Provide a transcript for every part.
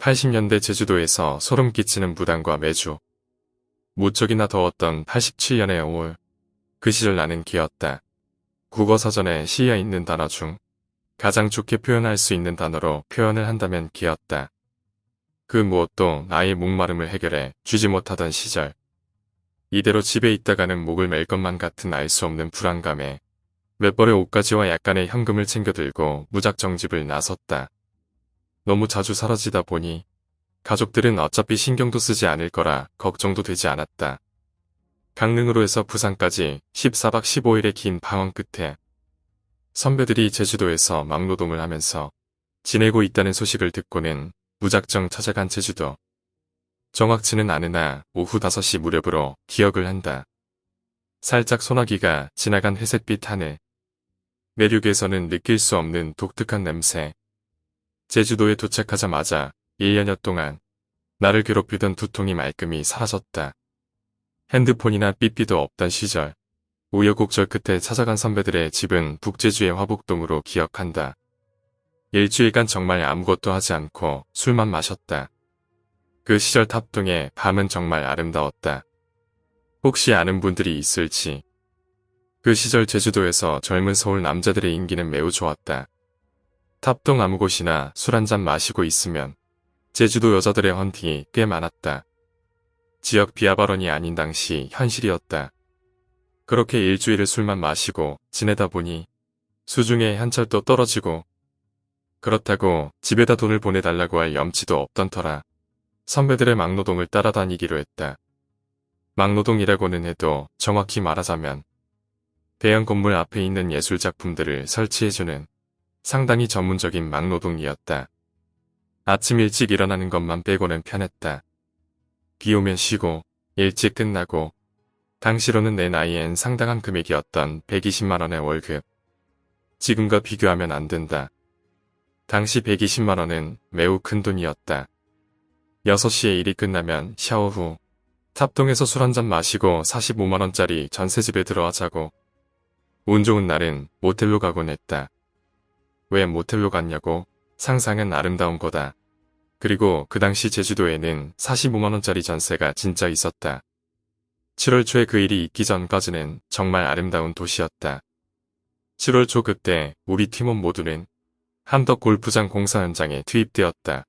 80년대 제주도에서 소름 끼치는 무당과 매주. 무척이나 더웠던 87년의 5월. 그 시절 나는 기었다. 국어사전에 시에 있는 단어 중 가장 좋게 표현할 수 있는 단어로 표현을 한다면 기었다. 그 무엇도 나의 목마름을 해결해 주지 못하던 시절. 이대로 집에 있다가는 목을 맬 것만 같은 알 수 없는 불안감에 몇 벌의 옷가지와 약간의 현금을 챙겨 들고 무작정 집을 나섰다. 너무 자주 사라지다 보니 가족들은 어차피 신경도 쓰지 않을 거라 걱정도 되지 않았다. 강릉으로 해서 부산까지 14박 15일의 긴 방황 끝에 선배들이 제주도에서 막노동을 하면서 지내고 있다는 소식을 듣고는 무작정 찾아간 제주도. 정확치는 않으나 오후 5시 무렵으로 기억을 한다. 살짝 소나기가 지나간 회색빛 하늘. 내륙에서는 느낄 수 없는 독특한 냄새. 제주도에 도착하자마자 1년여 동안 나를 괴롭히던 두통이 말끔히 사라졌다. 핸드폰이나 삐삐도 없던 시절. 우여곡절 끝에 찾아간 선배들의 집은 북제주의 화북동으로 기억한다. 일주일간 정말 아무것도 하지 않고 술만 마셨다. 그 시절 탑동의 밤은 정말 아름다웠다. 혹시 아는 분들이 있을지. 그 시절 제주도에서 젊은 서울 남자들의 인기는 매우 좋았다. 탑동 아무 곳이나 술 한잔 마시고 있으면 제주도 여자들의 헌팅이 꽤 많았다. 지역 비하 발언이 아닌 당시 현실이었다. 그렇게 일주일을 술만 마시고 지내다 보니 수중에 한철도 떨어지고 그렇다고 집에다 돈을 보내달라고 할 염치도 없던 터라 선배들의 막노동을 따라다니기로 했다. 막노동이라고는 해도 정확히 말하자면 대형 건물 앞에 있는 예술작품들을 설치해주는 상당히 전문적인 막노동이었다. 아침 일찍 일어나는 것만 빼고는 편했다. 비 오면 쉬고 일찍 끝나고 당시로는 내 나이엔 상당한 금액이었던 120만원의 월급. 지금과 비교하면 안 된다. 당시 120만원은 매우 큰 돈이었다. 6시에 일이 끝나면 샤워 후 탑동에서 술 한잔 마시고 45만원짜리 전셋집에 들어와 자고 운 좋은 날은 모텔로 가곤 했다. 왜 모텔로 갔냐고? 상상은 아름다운 거다. 그리고 그 당시 제주도에는 45만원짜리 전세가 진짜 있었다. 7월 초에 그 일이 있기 전까지는 정말 아름다운 도시였다. 7월 초 그때 우리 팀원 모두는 함덕 골프장 공사 현장에 투입되었다.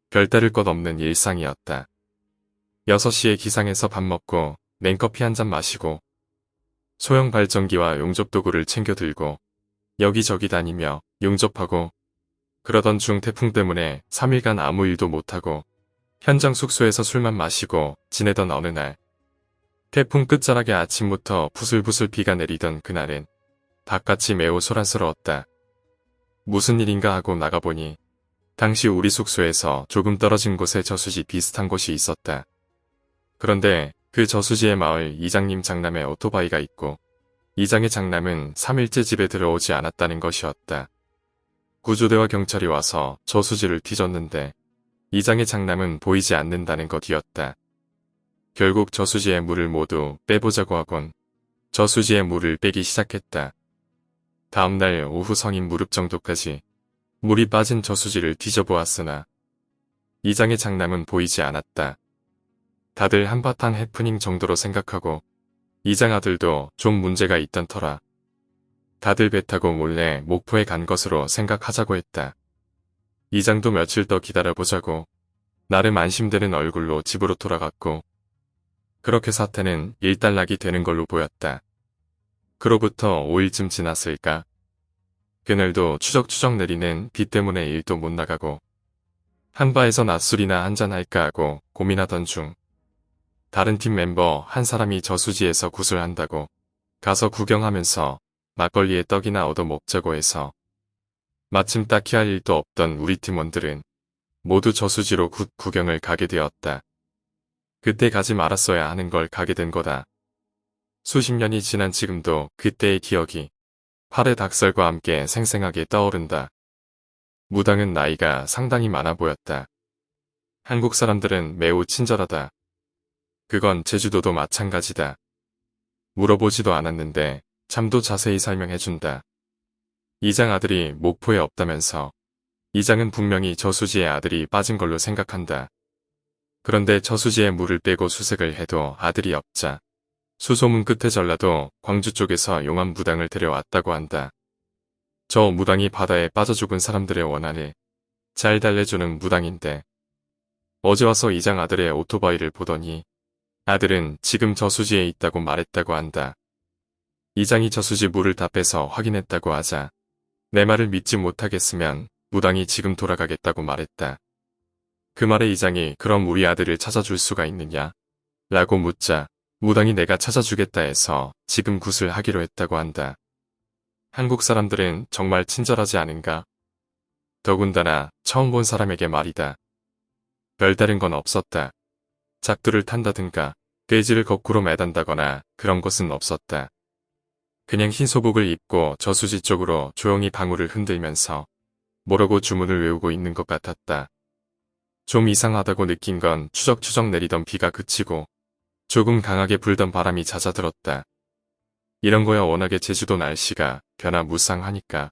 별다를 것 없는 일상이었다. 6시에 기상해서 밥 먹고 냉커피 한잔 마시고 소형 발전기와 용접 도구를 챙겨 들고 여기저기 다니며 용접하고 그러던 중 태풍 때문에 3일간 아무 일도 못하고 현장 숙소에서 술만 마시고 지내던 어느 날 태풍 끝자락에 아침부터 부슬부슬 비가 내리던 그날은 바깥이 매우 소란스러웠다. 무슨 일인가 하고 나가보니 당시 우리 숙소에서 조금 떨어진 곳에 저수지 비슷한 곳이 있었다. 그런데 그 저수지의 마을 이장님 장남의 오토바이가 있고 이장의 장남은 3일째 집에 들어오지 않았다는 것이었다. 구조대와 경찰이 와서 저수지를 뒤졌는데 이장의 장남은 보이지 않는다는 것이었다. 결국 저수지의 물을 모두 빼보자고 하곤 저수지의 물을 빼기 시작했다. 다음날 오후 성인 무릎 정도까지 물이 빠진 저수지를 뒤져보았으나 이장의 장남은 보이지 않았다. 다들 한바탕 해프닝 정도로 생각하고 이장 아들도 좀 문제가 있던 터라 다들 배 타고 몰래 목포에 간 것으로 생각하자고 했다. 이장도 며칠 더 기다려보자고 나름 안심되는 얼굴로 집으로 돌아갔고 그렇게 사태는 일단락이 되는 걸로 보였다. 그로부터 5일쯤 지났을까? 그날도 추적추적 내리는 비 때문에 일도 못 나가고 한바에서 낮술이나 한잔할까 하고 고민하던 중 다른 팀 멤버 한 사람이 저수지에서 구슬한다고 가서 구경하면서 막걸리에 떡이나 얻어 먹자고 해서 마침 딱히 할 일도 없던 우리 팀원들은 모두 저수지로 굿 구경을 가게 되었다. 그때 가지 말았어야 하는 걸 가게 된 거다. 수십 년이 지난 지금도 그때의 기억이 팔의 닭살과 함께 생생하게 떠오른다. 무당은 나이가 상당히 많아 보였다. 한국 사람들은 매우 친절하다. 그건 제주도도 마찬가지다. 물어보지도 않았는데 잠도 자세히 설명해준다. 이장 아들이 목포에 없다면서 이장은 분명히 저수지의 아들이 빠진 걸로 생각한다. 그런데 저수지에 물을 빼고 수색을 해도 아들이 없자 수소문 끝에 전라도 광주 쪽에서 용암 무당을 데려왔다고 한다. 저 무당이 바다에 빠져 죽은 사람들의 원한을 잘 달래주는 무당인데 어제 와서 이장 아들의 오토바이를 보더니 아들은 지금 저수지에 있다고 말했다고 한다. 이장이 저수지 물을 다 빼서 확인했다고 하자 내 말을 믿지 못하겠으면 무당이 지금 돌아가겠다고 말했다. 그 말에 이장이 그럼 우리 아들을 찾아줄 수가 있느냐? 라고 묻자 무당이 내가 찾아주겠다 해서 지금 굿을 하기로 했다고 한다. 한국 사람들은 정말 친절하지 않은가? 더군다나 처음 본 사람에게 말이다. 별다른 건 없었다. 작두를 탄다든가 돼지를 거꾸로 매단다거나 그런 것은 없었다. 그냥 흰 소복을 입고 저수지 쪽으로 조용히 방울을 흔들면서 뭐라고 주문을 외우고 있는 것 같았다. 좀 이상하다고 느낀 건 추적추적 내리던 비가 그치고 조금 강하게 불던 바람이 잦아들었다. 이런 거야 워낙에 제주도 날씨가 변화무쌍하니까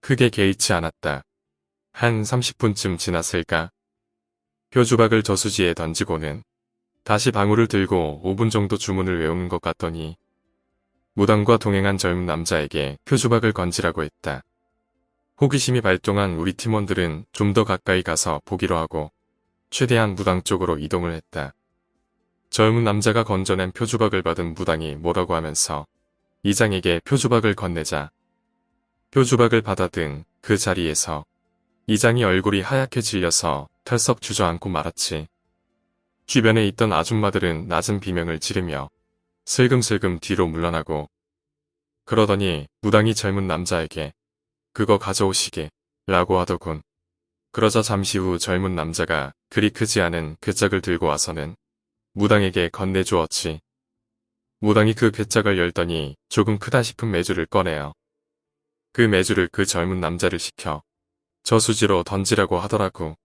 크게 개의치 않았다. 한 30분쯤 지났을까? 표주박을 저수지에 던지고는 다시 방울을 들고 5분 정도 주문을 외우는 것 같더니 무당과 동행한 젊은 남자에게 표주박을 건지라고 했다. 호기심이 발동한 우리 팀원들은 좀 더 가까이 가서 보기로 하고 최대한 무당 쪽으로 이동을 했다. 젊은 남자가 건져낸 표주박을 받은 무당이 뭐라고 하면서 이장에게 표주박을 건네자 표주박을 받아든 그 자리에서 이장이 얼굴이 하얗게 질려서 털썩 주저앉고 말았지. 주변에 있던 아줌마들은 낮은 비명을 지르며 슬금슬금 뒤로 물러나고 그러더니 무당이 젊은 남자에게 그거 가져오시게 라고 하더군. 그러자 잠시 후 젊은 남자가 그리 크지 않은 괴짝을 들고 와서는 무당에게 건네주었지. 무당이 그 괴짝을 열더니 조금 크다 싶은 메주를 꺼내요. 그 메주를 그 젊은 남자를 시켜 저수지로 던지라고 하더라고.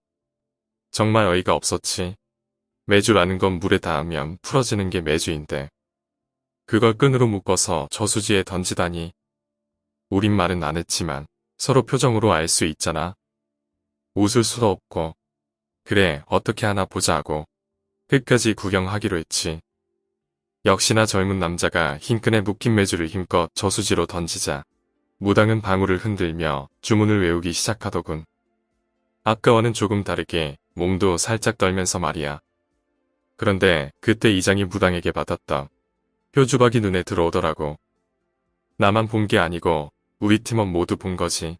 정말 어이가 없었지. 메주라는 건 물에 닿으면 풀어지는 게 메주인데 그걸 끈으로 묶어서 저수지에 던지다니. 우린 말은 안 했지만 서로 표정으로 알 수 있잖아. 웃을 수도 없고 그래 어떻게 하나 보자 하고 끝까지 구경하기로 했지. 역시나 젊은 남자가 흰 끈에 묶인 메주를 힘껏 저수지로 던지자 무당은 방울을 흔들며 주문을 외우기 시작하더군. 아까와는 조금 다르게 몸도 살짝 떨면서 말이야. 그런데 그때 이장이 무당에게 받았던 표주박이 눈에 들어오더라고. 나만 본 게 아니고 우리 팀원 모두 본 거지.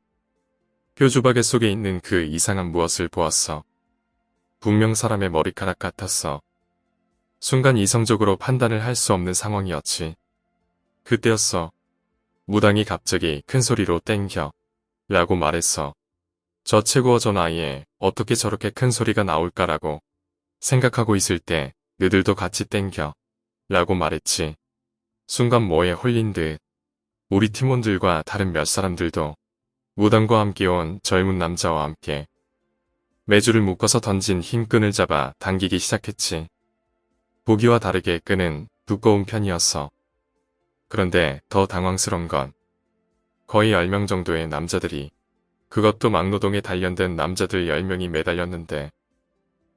표주박의 속에 있는 그 이상한 무엇을 보았어. 분명 사람의 머리카락 같았어. 순간 이성적으로 판단을 할 수 없는 상황이었지. 그때였어. 무당이 갑자기 큰 소리로 땡겨 라고 말했어. 저 최고 어전 아이에 어떻게 저렇게 큰 소리가 나올까라고 생각하고 있을 때 너들도 같이 땡겨 라고 말했지. 순간 뭐에 홀린 듯 우리 팀원들과 다른 몇 사람들도 무당과 함께 온 젊은 남자와 함께 메주를 묶어서 던진 흰 끈을 잡아 당기기 시작했지. 보기와 다르게 끈은 두꺼운 편이었어. 그런데 더 당황스러운 건 거의 10명 정도의 남자들이 그것도 막노동에 단련된 남자들 10명이 매달렸는데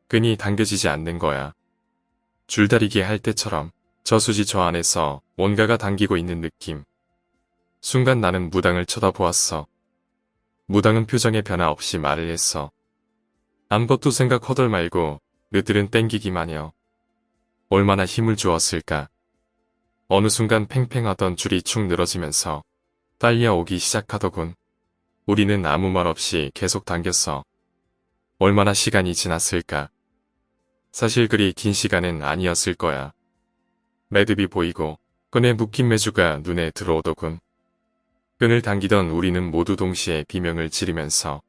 끈이 당겨지지 않는 거야. 줄다리기 할 때처럼 저수지 저 안에서 뭔가가 당기고 있는 느낌. 순간 나는 무당을 쳐다보았어. 무당은 표정에 변화 없이 말을 했어. 아무것도 생각 허덜 말고 너들은 땡기기만 해. 얼마나 힘을 주었을까. 어느 순간 팽팽하던 줄이 축 늘어지면서 딸려오기 시작하더군. 우리는 아무 말 없이 계속 당겼어. 얼마나 시간이 지났을까. 사실 그리 긴 시간은 아니었을 거야. 매듭이 보이고 끈에 묶인 메주가 눈에 들어오더군. 끈을 당기던 우리는 모두 동시에 비명을 지르면서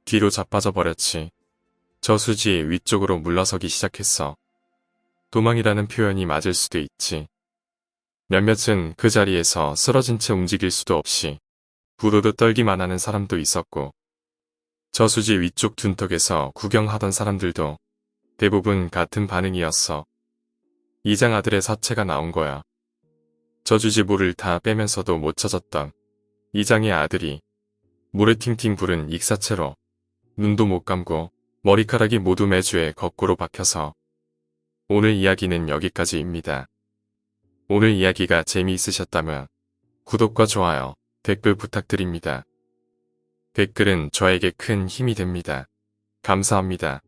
뒤로 자빠져 버렸지. 저수지 위쪽으로 물러서기 시작했어. 도망이라는 표현이 맞을 수도 있지. 몇몇은 그 자리에서 쓰러진 채 움직일 수도 없이 부르르 떨기만 하는 사람도 있었고 저수지 위쪽 둔턱에서 구경하던 사람들도 대부분 같은 반응이었어. 이장 아들의 사체가 나온 거야. 저수지 물을 다 빼면서도 못 찾았던 이장의 아들이 물에 팅팅 부른 익사체로 눈도 못 감고 머리카락이 모두 매주에 거꾸로 박혀서. 오늘 이야기는 여기까지입니다. 오늘 이야기가 재미있으셨다면 구독과 좋아요, 댓글 부탁드립니다. 댓글은 저에게 큰 힘이 됩니다. 감사합니다.